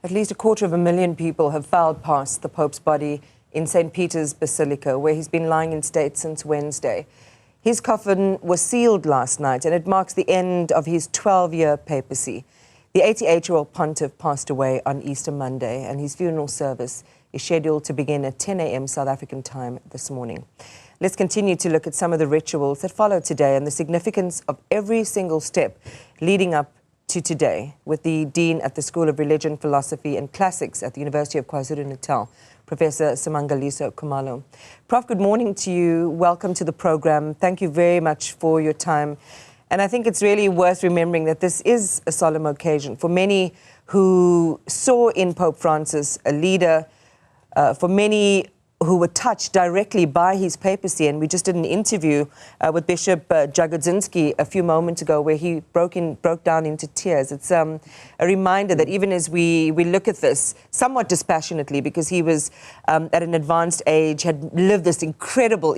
At least 250,000 people have filed past the Pope's body in St. Peter's Basilica, where he's been lying in state since Wednesday. His coffin was sealed last night, and it marks the end of his 12-year papacy. The 88-year-old pontiff passed away on Easter Monday, and his funeral service is scheduled to begin at 10 a.m. South African time this morning. Let's continue to look at some of the rituals that follow today and the significance of every single step leading up to today with the Dean at the School of Religion, Philosophy and Classics at the University of KwaZulu-Natal, Professor Simangaliso Kumalo. Prof, good morning to you. Welcome to the program. Thank you very much for your time. And I think it's really worth remembering that this is a solemn occasion for many who saw in Pope Francis a leader, for many who were touched directly by his papacy. And we just did an interview with Bishop Jagodzinski a few moments ago where he broke down into tears. It's a reminder that even as we look at this somewhat dispassionately, because he was at an advanced age, had lived this incredible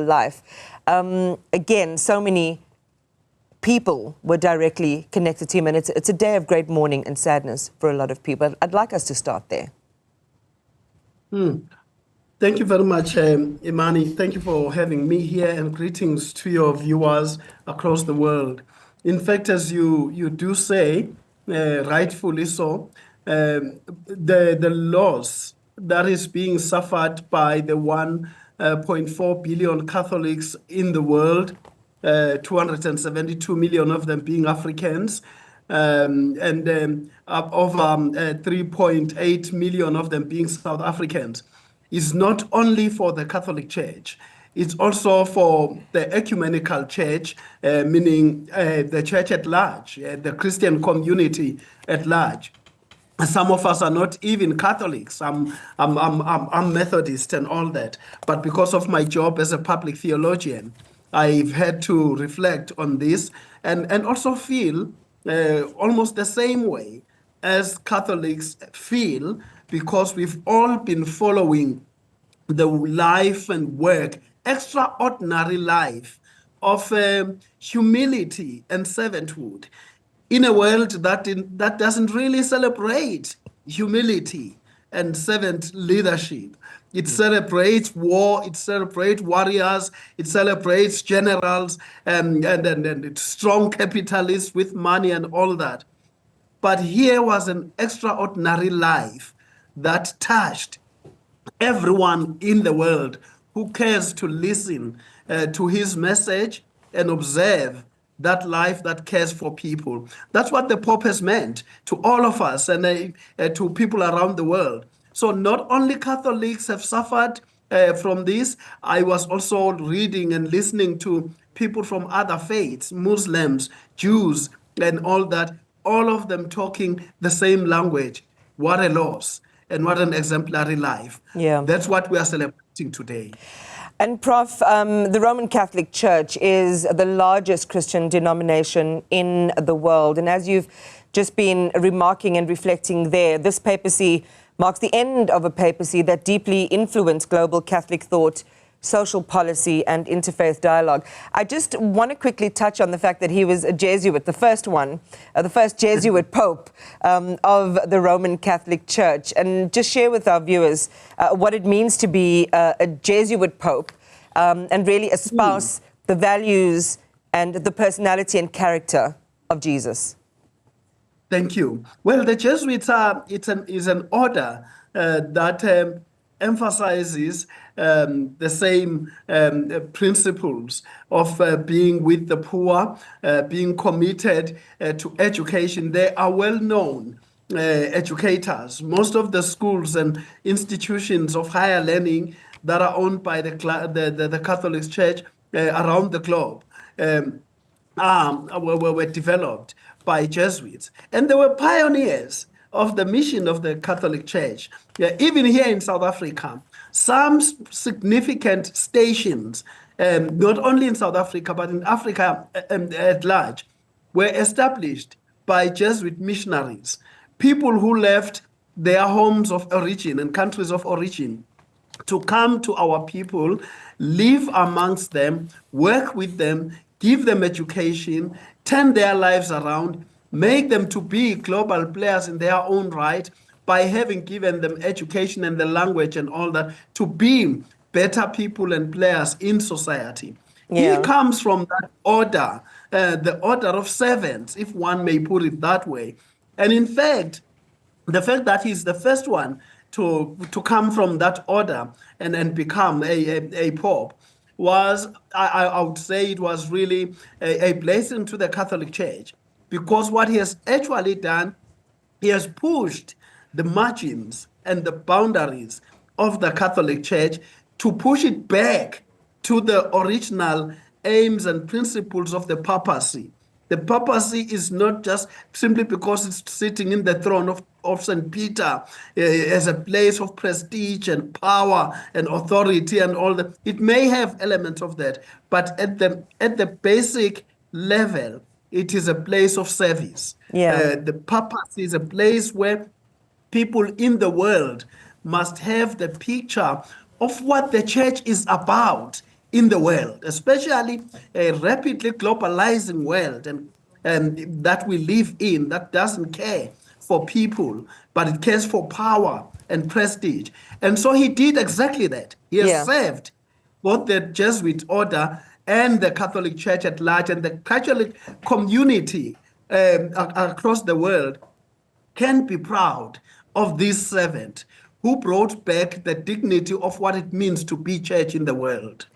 life. Again, so many people were directly connected to him, and it's a day of great mourning and sadness for a lot of people. I'd like us to start there. Thank you very much, Imani. Thank you for having me here, and greetings to your viewers across the world. In fact, as you do say, rightfully so, the loss that is being suffered by the 1.4 billion Catholics in the world, 272 million of them being Africans, and over 3.8 million of them being South Africans, is not only for the Catholic Church, it's also for the ecumenical church, meaning the church at large, the Christian community at large. Some of us are not even Catholics. I'm Methodist and all that. But because of my job as a public theologian, I've had to reflect on this and also feel almost the same way as Catholics feel, because we've all been following the life and work, extraordinary life of humility and servanthood in a world that doesn't really celebrate humility and servant leadership. It celebrates war, it celebrates warriors, it celebrates generals and strong capitalists with money and all that. But here was an extraordinary life that touched everyone in the world who cares to listen to his message and observe that life that cares for people. That's what the Pope has meant to all of us and to people around the world. So not only Catholics have suffered from this, I was also reading and listening to people from other faiths, Muslims, Jews, and all that, all of them talking the same language. What a loss and what an exemplary life. Yeah. That's what we are celebrating today. And Prof, the Roman Catholic Church is the largest Christian denomination in the world. And as you've just been remarking and reflecting there, this papacy marks the end of a papacy that deeply influenced global Catholic thought, social policy and interfaith dialogue. I just want to quickly touch on the fact that he was a Jesuit, the first Jesuit Pope of the Roman Catholic Church, and just share with our viewers what it means to be a Jesuit Pope and really espouse the values and the personality and character of Jesus. Thank you. Well, the Jesuits is an order that emphasizes the same principles of being with the poor, being committed to education. They are well-known educators. Most of the schools and institutions of higher learning that are owned by the Catholic Church around the globe were developed by Jesuits. And they were pioneers of the mission of the Catholic Church. Even here in South Africa, some significant stations, not only in South Africa, but in Africa at large, were established by Jesuit missionaries, people who left their homes of origin and countries of origin to come to our people, live amongst them, work with them, give them education, turn their lives around, make them to be global players in their own right, by having given them education and the language and all that to be better people and players in society. He Yeah. comes from that order, the order of servants, if one may put it that way. And in fact, the fact that he's the first one to come from that order and become a pope was, I would say, it was really a blessing to the Catholic Church, because what he has actually done, he has pushed the margins and the boundaries of the Catholic Church to push it back to the original aims and principles of the papacy. The papacy is not just simply because it's sitting in the throne of St. Peter as a place of prestige and power and authority and all that. It may have elements of that, but at the basic level, it is a place of service. Yeah. The papacy is a place where people in the world must have the picture of what the church is about in the world, especially a rapidly globalizing world and that we live in, that doesn't care for people, but it cares for power and prestige. And so he did exactly that. He has Yeah. served both the Jesuit order and the Catholic Church at large, and the Catholic community across the world can be proud of this servant who brought back the dignity of what it means to be church in the world.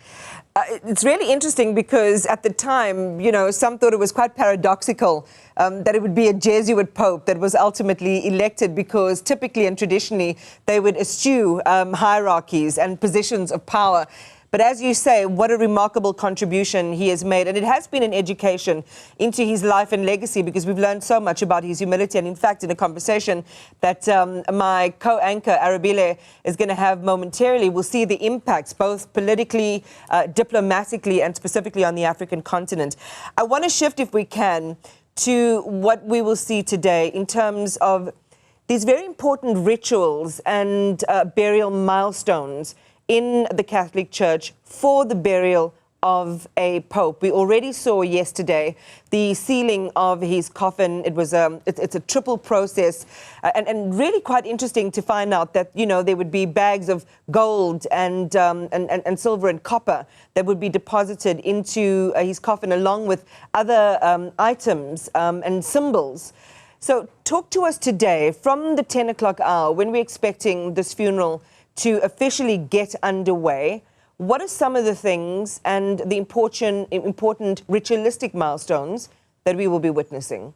It's really interesting because at the time, you know, some thought it was quite paradoxical that it would be a Jesuit pope that was ultimately elected, because typically and traditionally they would eschew hierarchies and positions of power. But as you say, what a remarkable contribution he has made. And it has been an education into his life and legacy, because we've learned so much about his humility. And in fact, in a conversation that my co-anchor, Arabile, is going to have momentarily, we'll see the impacts, both politically, diplomatically, and specifically on the African continent. I want to shift, if we can, to what we will see today in terms of these very important rituals and burial milestones in the Catholic Church for the burial of a pope. We already saw yesterday the sealing of his coffin. It was it's a triple process, and really quite interesting to find out that, you know, there would be bags of gold and silver and copper that would be deposited into his coffin, along with other items and symbols. So talk to us today from the 10 o'clock hour, when we're expecting this funeral to officially get underway. What are some of the things and the important ritualistic milestones that we will be witnessing?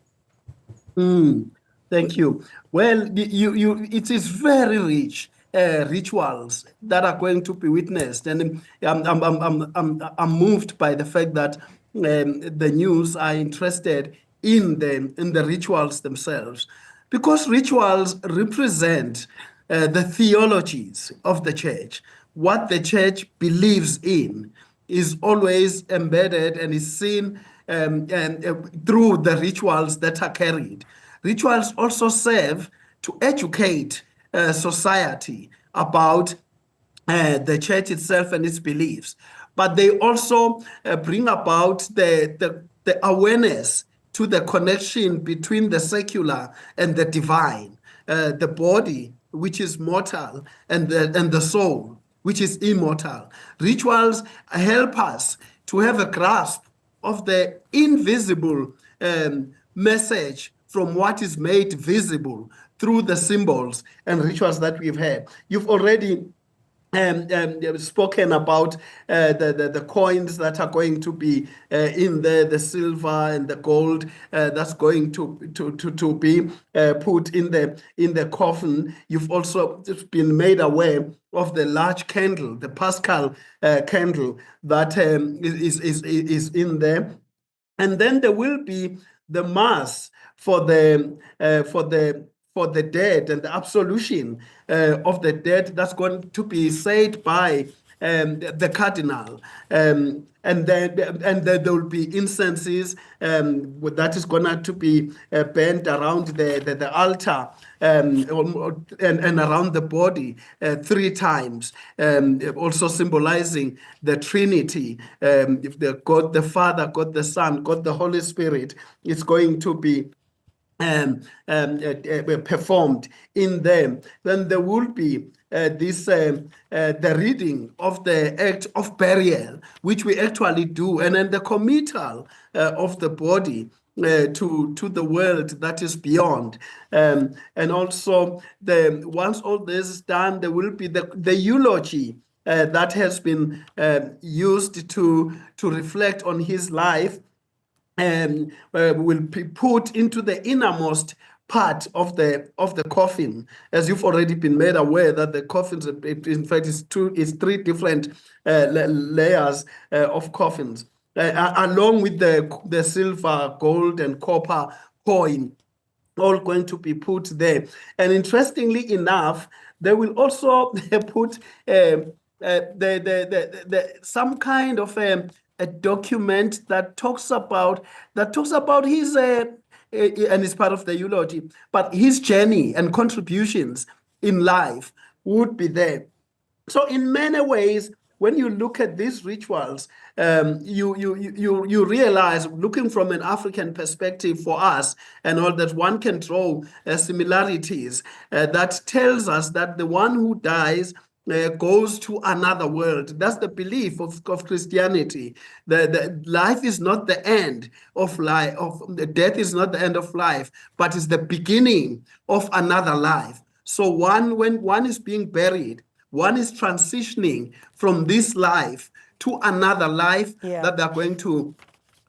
Thank you. Well, it is very rich rituals that are going to be witnessed, and I'm moved by the fact that the news are interested in the rituals themselves, because rituals represent the theologies of the church. What the church believes in is always embedded and is seen through the rituals that are carried. Rituals also serve to educate society about the church itself and its beliefs, but they also bring about the awareness to the connection between the secular and the divine, the body, which is mortal, and the soul, which is immortal. Rituals help us to have a grasp of the invisible message from what is made visible through the symbols and rituals that we've had. You've already spoken about the coins that are going to be in there, the silver and the gold that's going to be put in the coffin. You've also been made aware of the large candle, the Paschal candle that is in there, and then there will be the mass for the dead and the absolution of the dead that's going to be said by the cardinal, and then there will be incenses that is going to be burnt around the altar and around the body 3 times, also symbolizing the Trinity, the God the Father, God the Son, God the Holy Spirit. It's going to be performed in them, then there will be the reading of the act of burial, which we actually do, and then the committal of the body to the world that is beyond. And also, once all this is done, there will be the eulogy that has been used to reflect on his life, will be put into the innermost part of the coffin, as you've already been made aware that the coffins, in fact, is three different layers of coffins, along with the silver, gold, and copper coin, all going to be put there. And interestingly enough, they will also put some kind of a document that talks about his and it's part of the eulogy, but his journey and contributions in life would be there. So in many ways, when you look at these rituals, you realize, looking from an African perspective for us, and all that, one can draw similarities that tells us that the one who dies goes to another world. That's the belief of Christianity. The life is not the end of life. The death is not the end of life, but is the beginning of another life. So when one is being buried, one is transitioning from this life to another life that they're going to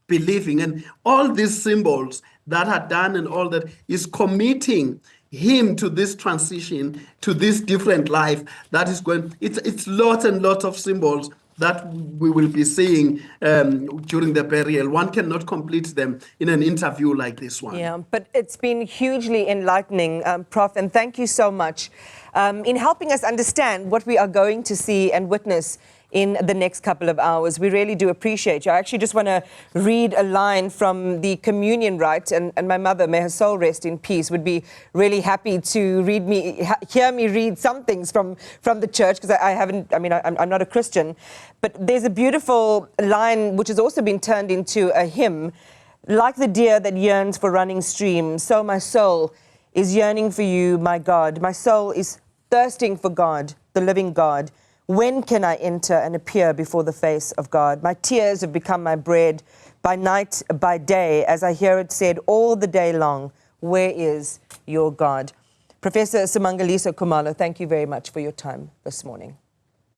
be living. And all these symbols that are done and all that is committing him to this transition, to this different life that is going. It's lots and lots of symbols that we will be seeing during the burial. One cannot complete them in an interview like this one. Yeah, but it's been hugely enlightening, Prof, and thank you so much in helping us understand what we are going to see and witness in the next couple of hours. We really do appreciate you. I actually just want to read a line from the communion rite, and my mother, may her soul rest in peace, would be really happy to hear me read some things from the church, because I'm not a Christian. But there's a beautiful line which has also been turned into a hymn. Like the deer that yearns for running streams, so my soul is yearning for you, my God. My soul is thirsting for God, the living God. When can I enter and appear before the face of God? My tears have become my bread, by night, by day, as I hear it said all the day long, where is your God? Professor Simangaliso Kumalo, thank you very much for your time this morning.